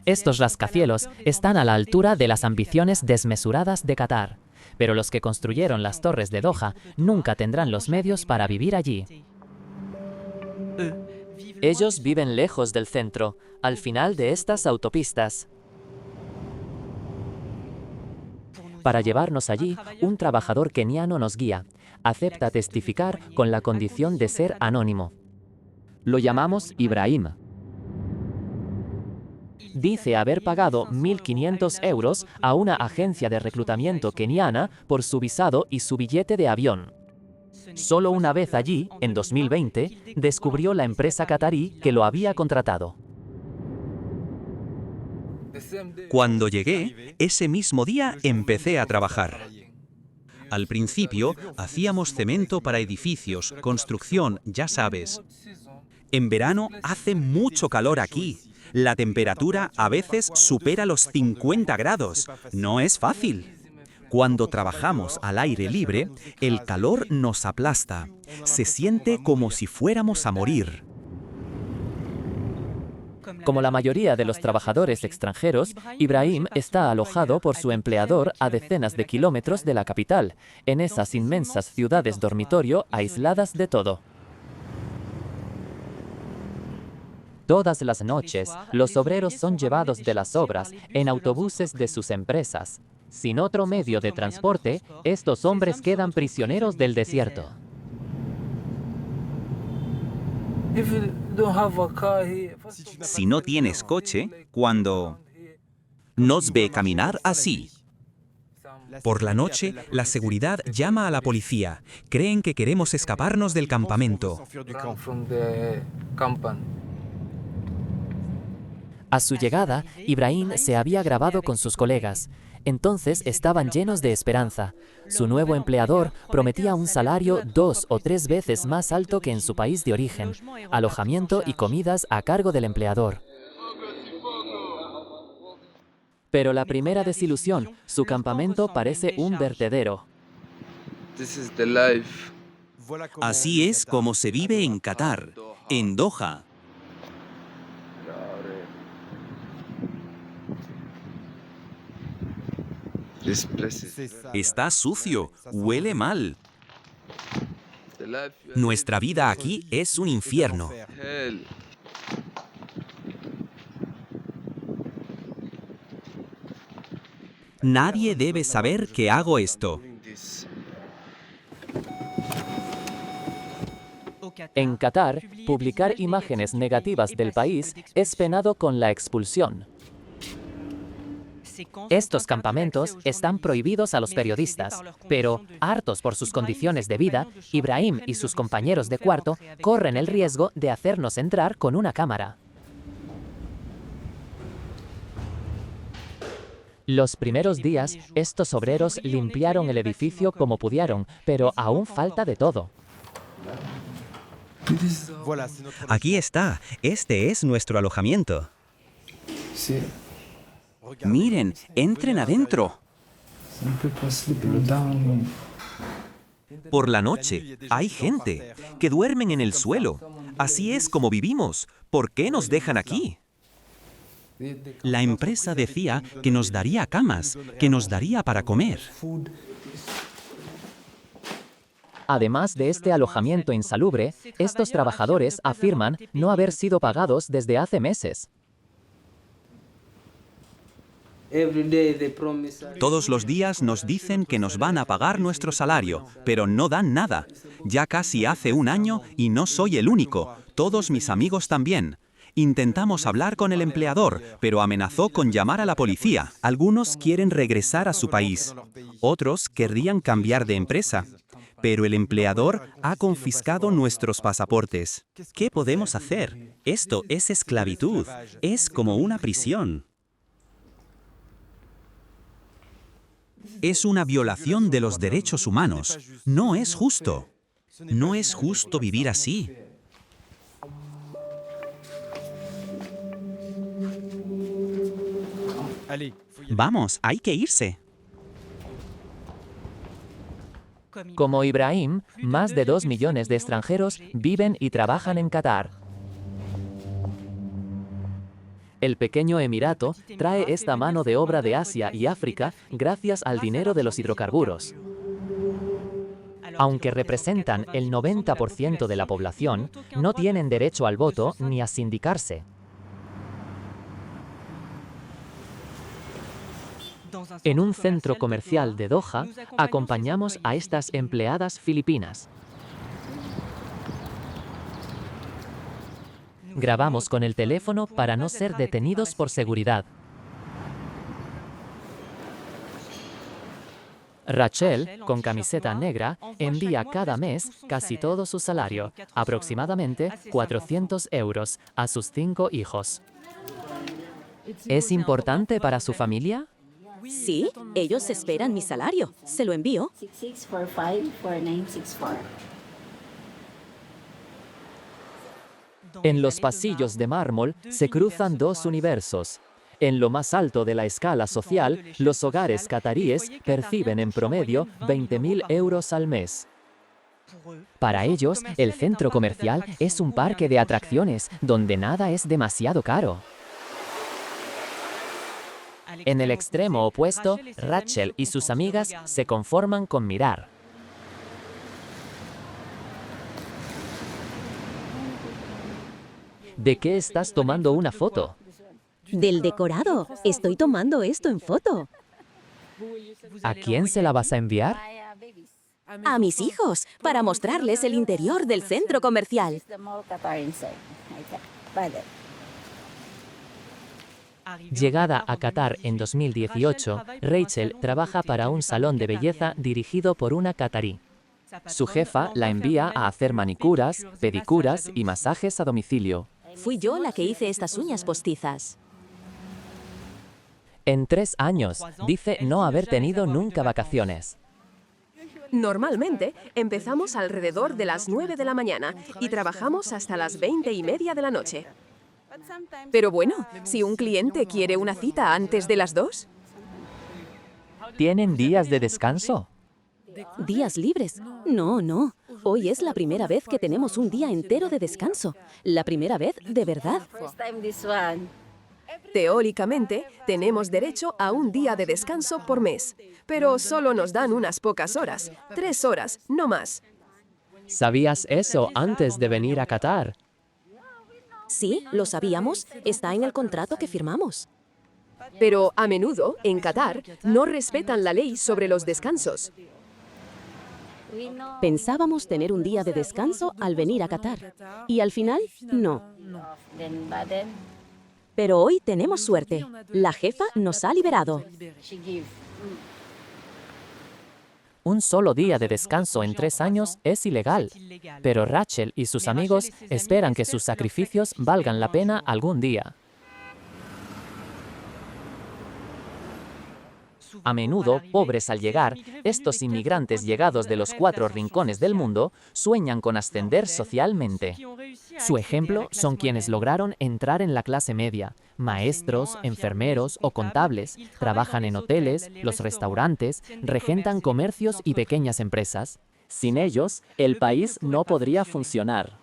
Estos rascacielos están a la altura de las ambiciones desmesuradas de Qatar, pero los que construyeron las torres de Doha nunca tendrán los medios para vivir allí. Ellos viven lejos del centro, al final de estas autopistas. Para llevarnos allí, un trabajador keniano nos guía. Acepta testificar con la condición de ser anónimo. Lo llamamos Ibrahim. Dice haber pagado 1.500 euros a una agencia de reclutamiento keniana por su visado y su billete de avión. Solo una vez allí, en 2020, descubrió la empresa catarí que lo había contratado. Cuando llegué, ese mismo día empecé a trabajar. Al principio, hacíamos cemento para edificios, construcción, ya sabes. En verano hace mucho calor aquí. La temperatura a veces supera los 50 grados. No es fácil. Cuando trabajamos al aire libre, el calor nos aplasta. Se siente como si fuéramos a morir. Como la mayoría de los trabajadores extranjeros, Ibrahim está alojado por su empleador a decenas de kilómetros de la capital, en esas inmensas ciudades dormitorio aisladas de todo. Todas las noches, los obreros son llevados de las obras en autobuses de sus empresas. Sin otro medio de transporte, estos hombres quedan prisioneros del desierto. Si no tienes coche, cuando nos ve caminar así. Por la noche, la seguridad llama a la policía. Creen que queremos escaparnos del campamento. A su llegada, Ibrahim se había grabado con sus colegas. Entonces estaban llenos de esperanza. Su nuevo empleador prometía un salario 2 o 3 veces más alto que en su país de origen, alojamiento y comidas a cargo del empleador. Pero la primera desilusión, su campamento parece un vertedero. Así es como se vive en Qatar, en Doha. Está sucio, huele mal. Nuestra vida aquí es un infierno. Nadie debe saber que hago esto. En Qatar, publicar imágenes negativas del país es penado con la expulsión. Estos campamentos están prohibidos a los periodistas, pero, hartos por sus condiciones de vida, Ibrahim y sus compañeros de cuarto corren el riesgo de hacernos entrar con una cámara. Los primeros días, estos obreros limpiaron el edificio como pudieron, pero aún falta de todo. Aquí está, este es nuestro alojamiento. Miren, entren adentro. Por la noche, hay gente que duermen en el suelo. Así es como vivimos. ¿Por qué nos dejan aquí? La empresa decía que nos daría camas, que nos daría para comer. Además de este alojamiento insalubre, estos trabajadores afirman no haber sido pagados desde hace meses. Todos los días nos dicen que nos van a pagar nuestro salario, pero no dan nada. Ya casi hace un año y no soy el único. Todos mis amigos también. Intentamos hablar con el empleador, pero amenazó con llamar a la policía. Algunos quieren regresar a su país. Otros querrían cambiar de empresa. Pero el empleador ha confiscado nuestros pasaportes. ¿Qué podemos hacer? Esto es esclavitud. Es como una prisión. Es una violación de los derechos humanos. No es justo. No es justo vivir así. Vamos, hay que irse. Como Ibrahim, más de 2 millones de extranjeros viven y trabajan en Qatar. El pequeño emirato trae esta mano de obra de Asia y África gracias al dinero de los hidrocarburos. Aunque representan el 90% de la población, no tienen derecho al voto ni a sindicarse. En un centro comercial de Doha, acompañamos a estas empleadas filipinas. Grabamos con el teléfono para no ser detenidos por seguridad. Rachel, con camiseta negra, envía cada mes casi todo su salario, aproximadamente 400 euros, a sus 5 hijos. ¿Es importante para su familia? Sí, ellos esperan mi salario. Se lo envío. 66454964. En los pasillos de mármol se cruzan dos universos. En lo más alto de la escala social, los hogares cataríes perciben en promedio 20.000 euros al mes. Para ellos, el centro comercial es un parque de atracciones donde nada es demasiado caro. En el extremo opuesto, Rachel y sus amigas se conforman con mirar. ¿De qué estás tomando una foto? Del decorado. Estoy tomando esto en foto. ¿A quién se la vas a enviar? A mis hijos, para mostrarles el interior del centro comercial. Llegada a Qatar en 2018, Rachel trabaja para un salón de belleza dirigido por una catarí. Su jefa la envía a hacer manicuras, pedicuras y masajes a domicilio. Fui yo la que hice estas uñas postizas. En 3 años, dice no haber tenido nunca vacaciones. Normalmente empezamos alrededor de las 9 de la mañana y trabajamos hasta las 20:30 de la noche. Pero bueno, si un cliente quiere una cita antes de las 2, ¿Tienen días de descanso? ¿Días libres? No, no. Hoy es la primera vez que tenemos un día entero de descanso. La primera vez de verdad. First time this one. teóricamente tenemos derecho a un día de descanso por mes, pero solo nos dan unas pocas horas, 3 horas, no más. ¿Sabías eso antes de venir a Qatar? Sí, lo sabíamos. Está en el contrato que firmamos. Pero a menudo, en Qatar, no respetan la ley sobre los descansos. Pensábamos tener un día de descanso al venir a Qatar. Y al final, no. Pero hoy tenemos suerte. La jefa nos ha liberado. Un solo día de descanso en 3 años es ilegal. Pero Rachel y sus amigos esperan que sus sacrificios valgan la pena algún día. A menudo, pobres al llegar, estos inmigrantes llegados de los 4 rincones del mundo sueñan con ascender socialmente. Su ejemplo son quienes lograron entrar en la clase media. Maestros, enfermeros o contables, trabajan en hoteles, los restaurantes, regentan comercios y pequeñas empresas. Sin ellos, el país no podría funcionar.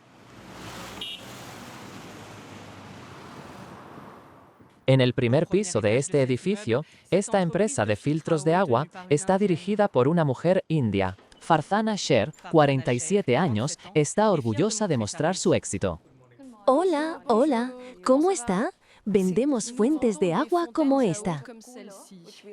En el primer piso de este edificio, esta empresa de filtros de agua está dirigida por una mujer india. Farhana Sher, 47 años, está orgullosa de mostrar su éxito. Hola, hola. ¿Cómo está? Vendemos fuentes de agua como esta.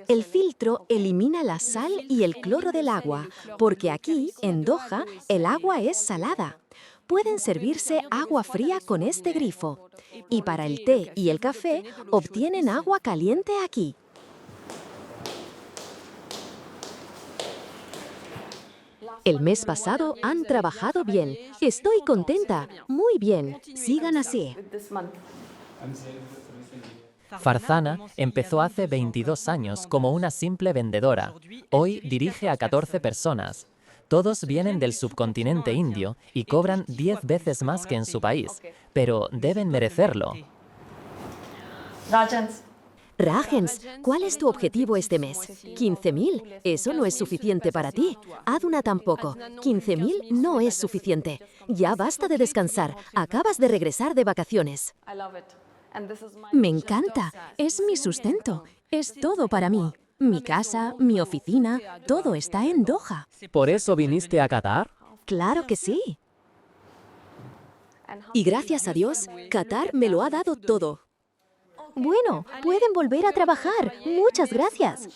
El filtro elimina la sal y el cloro del agua, porque aquí, en Doha, el agua es salada. Pueden servirse agua fría con este grifo. Y para el té y el café, obtienen agua caliente aquí. El mes pasado han trabajado bien. Estoy contenta. Muy bien. Sigan así. Farhana empezó hace 22 años como una simple vendedora. Hoy dirige a 14 personas. Todos vienen del subcontinente indio y cobran 10 veces más que en su país, pero deben merecerlo. Rajens, ¿cuál es tu objetivo este mes? 15.000. Eso no es suficiente para ti. Aduna tampoco. 15.000 no es suficiente. Ya basta de descansar. Acabas de regresar de vacaciones. Me encanta. Es mi sustento. Es todo para mí. Mi casa, mi oficina, todo está en Doha. ¿Por eso viniste a Qatar? Claro que sí. Y gracias a Dios, Qatar me lo ha dado todo. Bueno, pueden volver a trabajar. Muchas gracias.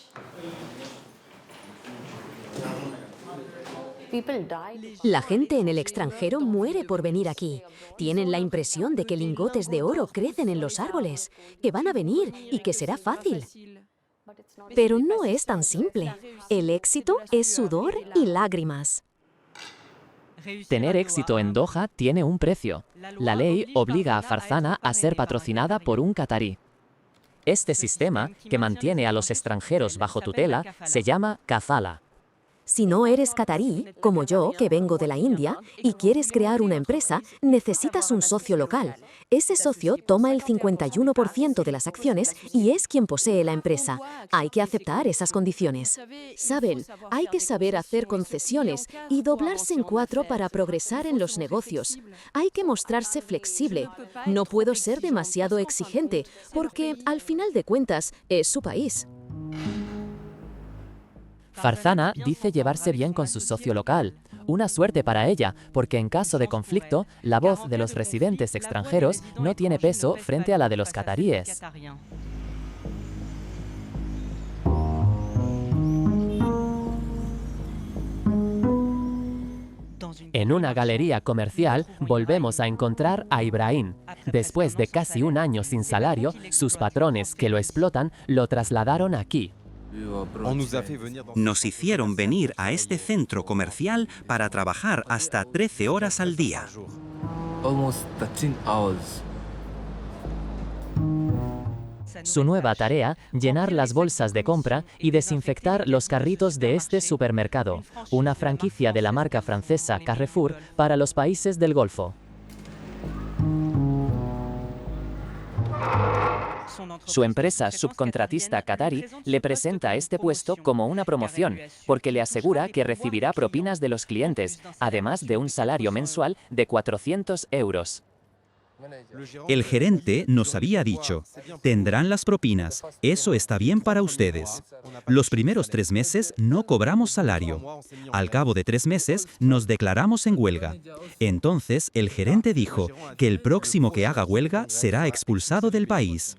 La gente en el extranjero muere por venir aquí. Tienen la impresión de que lingotes de oro crecen en los árboles, que van a venir y que será fácil. Pero no es tan simple. El éxito es sudor y lágrimas. Tener éxito en Doha tiene un precio. La ley obliga a Farzana a ser patrocinada por un qatarí. Este sistema, que mantiene a los extranjeros bajo tutela, se llama kafala. Si no eres catarí, como yo, que vengo de la India, y quieres crear una empresa, necesitas un socio local. Ese socio toma el 51% de las acciones y es quien posee la empresa. Hay que aceptar esas condiciones. Saben, hay que saber hacer concesiones y doblarse en 4 para progresar en los negocios. Hay que mostrarse flexible. No puedo ser demasiado exigente, porque, al final de cuentas, es su país. Farzana dice llevarse bien con su socio local. Una suerte para ella, porque en caso de conflicto, la voz de los residentes extranjeros no tiene peso frente a la de los cataríes. En una galería comercial volvemos a encontrar a Ibrahim. Después de casi un año sin salario, sus patrones que lo explotan lo trasladaron aquí. Nos hicieron venir a este centro comercial para trabajar hasta 13 horas al día. Su nueva tarea, llenar las bolsas de compra y desinfectar los carritos de este supermercado, una franquicia de la marca francesa Carrefour para los países del Golfo. Su empresa subcontratista qatarí le presenta este puesto como una promoción, porque le asegura que recibirá propinas de los clientes, además de un salario mensual de 400 euros. El gerente nos había dicho, tendrán las propinas, eso está bien para ustedes. Los primeros 3 meses no cobramos salario. Al cabo de 3 meses nos declaramos en huelga. Entonces el gerente dijo que el próximo que haga huelga será expulsado del país.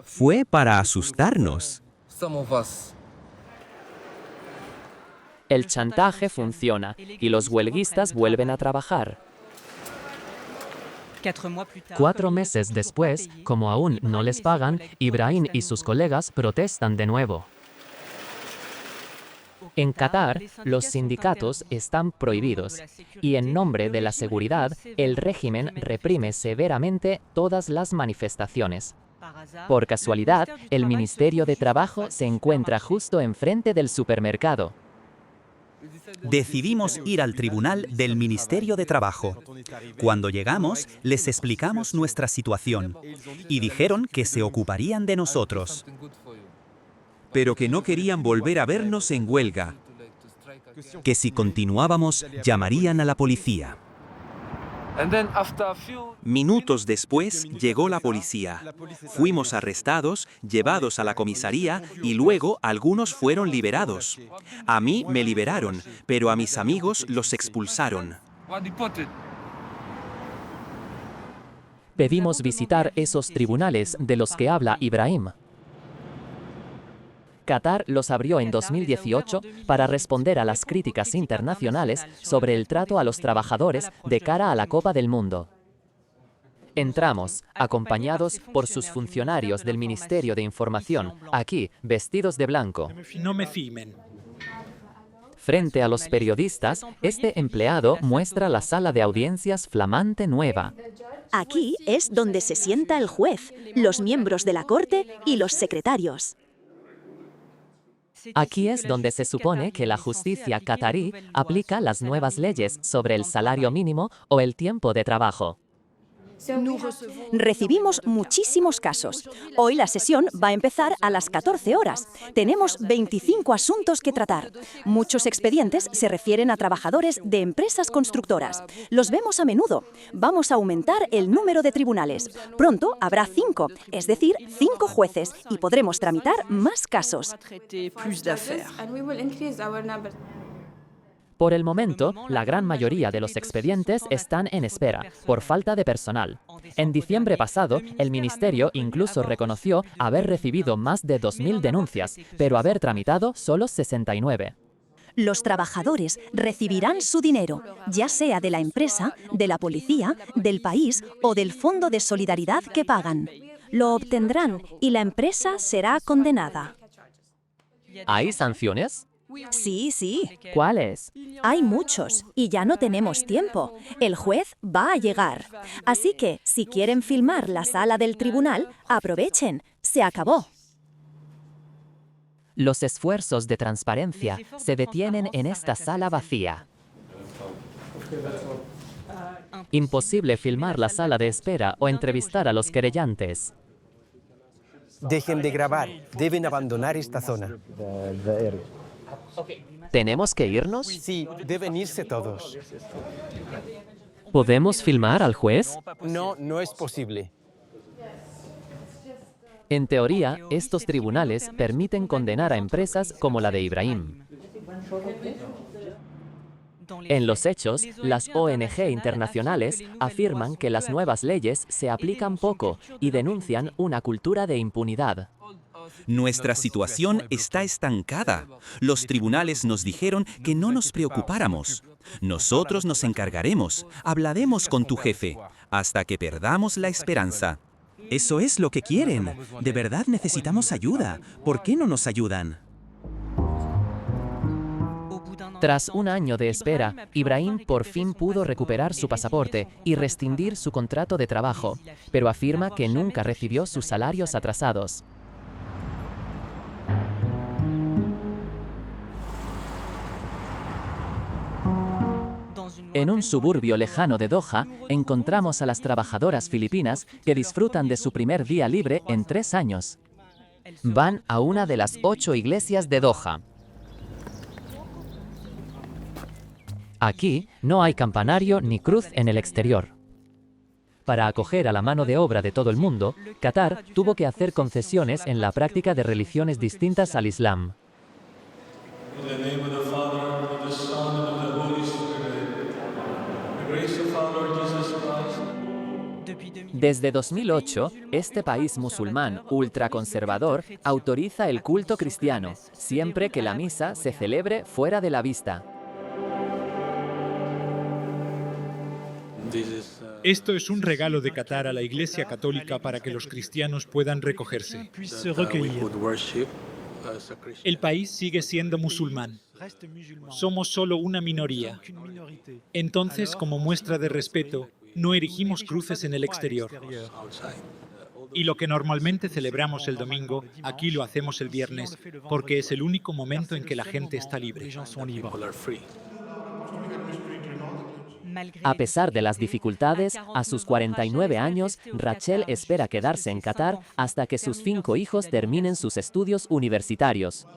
Fue para asustarnos. El chantaje funciona y los huelguistas vuelven a trabajar. 4 meses después, como aún no les pagan, Ibrahim y sus colegas protestan de nuevo. En Qatar, los sindicatos están prohibidos y en nombre de la seguridad, el régimen reprime severamente todas las manifestaciones. Por casualidad, el Ministerio de Trabajo se encuentra justo enfrente del supermercado. Decidimos ir al tribunal del Ministerio de Trabajo. Cuando llegamos, les explicamos nuestra situación y dijeron que se ocuparían de nosotros. Pero que no querían volver a vernos en huelga. Que si continuábamos, llamarían a la policía. Minutos después llegó la policía. Fuimos arrestados, llevados a la comisaría y luego algunos fueron liberados. A mí me liberaron, pero a mis amigos los expulsaron. Pedimos visitar esos tribunales de los que habla Ibrahim. Qatar los abrió en 2018 para responder a las críticas internacionales sobre el trato a los trabajadores de cara a la Copa del Mundo. Entramos, acompañados por sus funcionarios del Ministerio de Información, aquí, vestidos de blanco. Frente a los periodistas, este empleado muestra la sala de audiencias flamante nueva. Aquí es donde se sienta el juez, los miembros de la corte y los secretarios. Aquí es donde se supone que la justicia qatarí aplica las nuevas leyes sobre el salario mínimo o el tiempo de trabajo. Recibimos muchísimos casos. Hoy la sesión va a empezar a las 14 horas. Tenemos 25 asuntos que tratar. Muchos expedientes se refieren a trabajadores de empresas constructoras. Los vemos a menudo. Vamos a aumentar el número de tribunales. Pronto habrá 5, es decir, 5 jueces, y podremos tramitar más casos. Por el momento, la gran mayoría de los expedientes están en espera, por falta de personal. En diciembre pasado, el Ministerio incluso reconoció haber recibido más de 2.000 denuncias, pero haber tramitado solo 69. Los trabajadores recibirán su dinero, ya sea de la empresa, de la policía, del país o del fondo de solidaridad que pagan. Lo obtendrán y la empresa será condenada. ¿Hay sanciones? Sí, sí. ¿Cuáles? Hay muchos y ya no tenemos tiempo. El juez va a llegar. Así que, si quieren filmar la sala del tribunal, aprovechen. Se acabó. Los esfuerzos de transparencia se detienen en esta sala vacía. Imposible filmar la sala de espera o entrevistar a los querellantes. Dejen de grabar. Deben abandonar esta zona. ¿Tenemos que irnos? Sí, deben irse todos. ¿Podemos filmar al juez? No, no es posible. En teoría, estos tribunales permiten condenar a empresas como la de Ibrahim. En los hechos, las ONG internacionales afirman que las nuevas leyes se aplican poco y denuncian una cultura de impunidad. Nuestra situación está estancada. Los tribunales nos dijeron que no nos preocupáramos. Nosotros nos encargaremos, hablaremos con tu jefe, hasta que perdamos la esperanza. Eso es lo que quieren. De verdad necesitamos ayuda. ¿Por qué no nos ayudan? Tras un año de espera, Ibrahim por fin pudo recuperar su pasaporte y rescindir su contrato de trabajo, pero afirma que nunca recibió sus salarios atrasados. En un suburbio lejano de Doha, encontramos a las trabajadoras filipinas que disfrutan de su primer día libre en 3 años. Van a una de las 8 iglesias de Doha. Aquí no hay campanario ni cruz en el exterior. Para acoger a la mano de obra de todo el mundo, Qatar tuvo que hacer concesiones en la práctica de religiones distintas al Islam. Desde 2008, este país musulmán ultraconservador autoriza el culto cristiano, siempre que la misa se celebre fuera de la vista. Esto es un regalo de Qatar a la Iglesia Católica para que los cristianos puedan recogerse. El país sigue siendo musulmán. Somos solo una minoría. Entonces, como muestra de respeto, no erigimos cruces en el exterior. Y lo que normalmente celebramos el domingo, aquí lo hacemos el viernes, porque es el único momento en que la gente está libre. A pesar de las dificultades, a sus 49 años, Rachel espera quedarse en Qatar hasta que sus 5 hijos terminen sus estudios universitarios.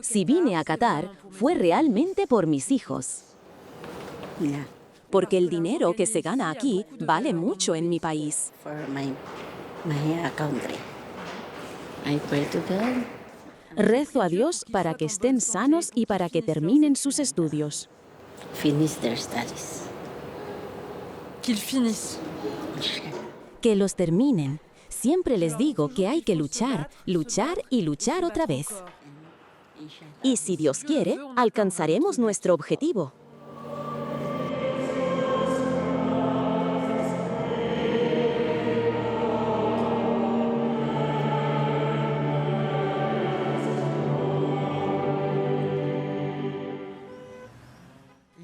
Si vine a Qatar, fue realmente por mis hijos. Porque el dinero que se gana aquí vale mucho en mi país. Rezo a Dios para que estén sanos y para que terminen sus estudios. Que los terminen. Siempre les digo que hay que luchar, luchar y luchar otra vez. Y si Dios quiere, alcanzaremos nuestro objetivo.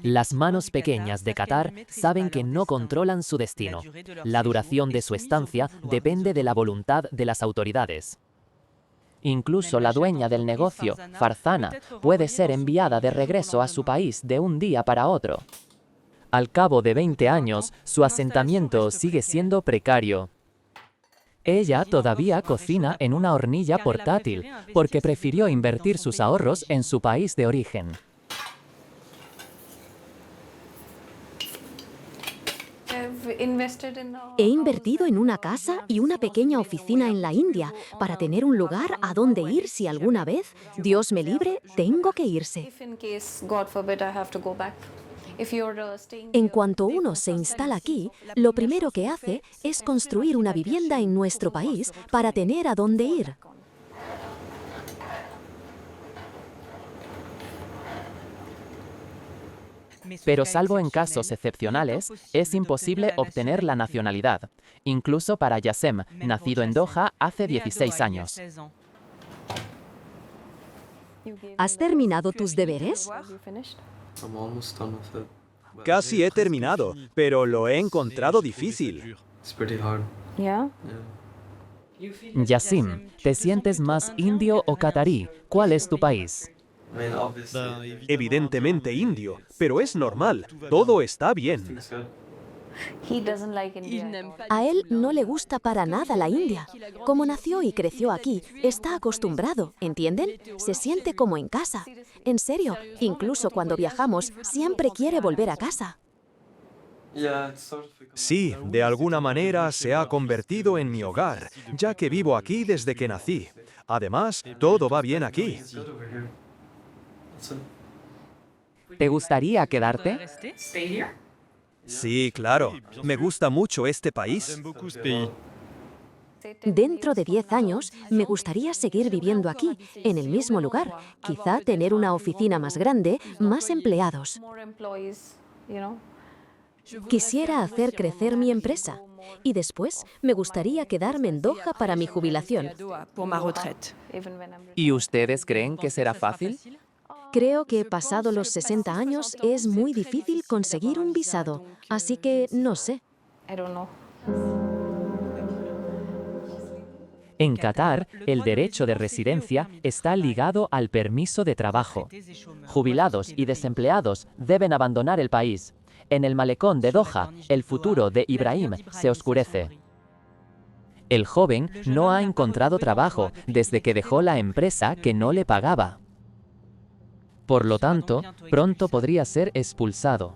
Las manos pequeñas de Qatar saben que no controlan su destino. La duración de su estancia depende de la voluntad de las autoridades. Incluso la dueña del negocio, Farzana, puede ser enviada de regreso a su país de un día para otro. Al cabo de 20 años, su asentamiento sigue siendo precario. Ella todavía cocina en una hornilla portátil, porque prefirió invertir sus ahorros en su país de origen. He invertido en una casa y una pequeña oficina en la India para tener un lugar a donde ir si alguna vez, Dios me libre, tengo que irse. En cuanto uno se instala aquí, lo primero que hace es construir una vivienda en nuestro país para tener a dónde ir. Pero salvo en casos excepcionales, es imposible obtener la nacionalidad, incluso para Yassem, nacido en Doha hace 16 años. ¿Has terminado tus deberes? Casi he terminado, pero lo he encontrado difícil. Yassim, ¿te sientes más indio o catarí? ¿Cuál es tu país? Evidentemente indio, pero es normal, todo está bien. A él no le gusta para nada la India. Como nació y creció aquí, está acostumbrado, ¿entienden? Se siente como en casa. En serio, incluso cuando viajamos, siempre quiere volver a casa. Sí, de alguna manera se ha convertido en mi hogar, ya que vivo aquí desde que nací. Además, todo va bien aquí. ¿Te gustaría quedarte? Sí, claro. Me gusta mucho este país. Dentro de 10 años, me gustaría seguir viviendo aquí, en el mismo lugar. Quizá tener una oficina más grande, más empleados. Quisiera hacer crecer mi empresa. Y después, me gustaría quedarme en Doha para mi jubilación. ¿Y ustedes creen que será fácil? Creo que pasado los 60 años es muy difícil conseguir un visado, así que no sé. En Qatar, el derecho de residencia está ligado al permiso de trabajo. Jubilados y desempleados deben abandonar el país. En el malecón de Doha, el futuro de Ibrahim se oscurece. El joven no ha encontrado trabajo desde que dejó la empresa que no le pagaba. Por lo tanto, pronto podría ser expulsado.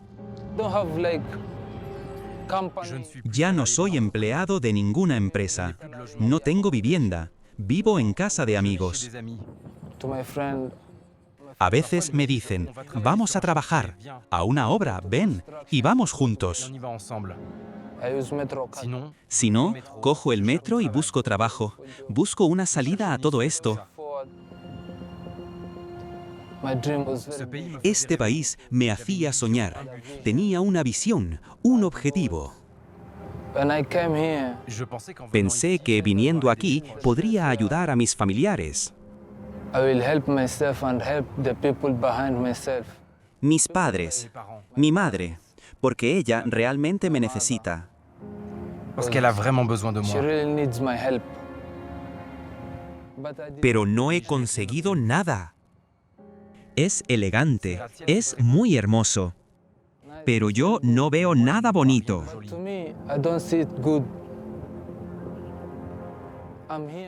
Ya no soy empleado de ninguna empresa. No tengo vivienda. Vivo en casa de amigos. A veces me dicen, vamos a trabajar. A una obra, ven, y vamos juntos. Si no, cojo el metro y busco trabajo. Busco una salida a todo esto. Este país me hacía soñar. Tenía una visión, un objetivo. Pensé que viniendo aquí podría ayudar a mis familiares. Mis padres, mi madre, porque ella realmente me necesita. Pero no he conseguido nada. Es elegante, es muy hermoso. Pero yo no veo nada bonito.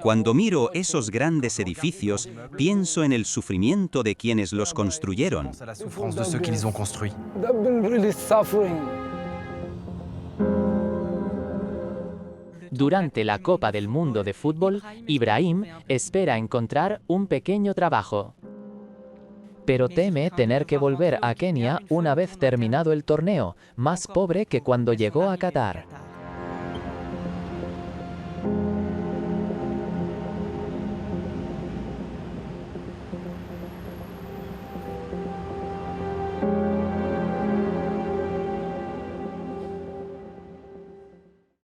Cuando miro esos grandes edificios, pienso en el sufrimiento de quienes los construyeron. Durante la Copa del Mundo de Fútbol, Ibrahim espera encontrar un pequeño trabajo. Pero teme tener que volver a Kenia una vez terminado el torneo, más pobre que cuando llegó a Qatar.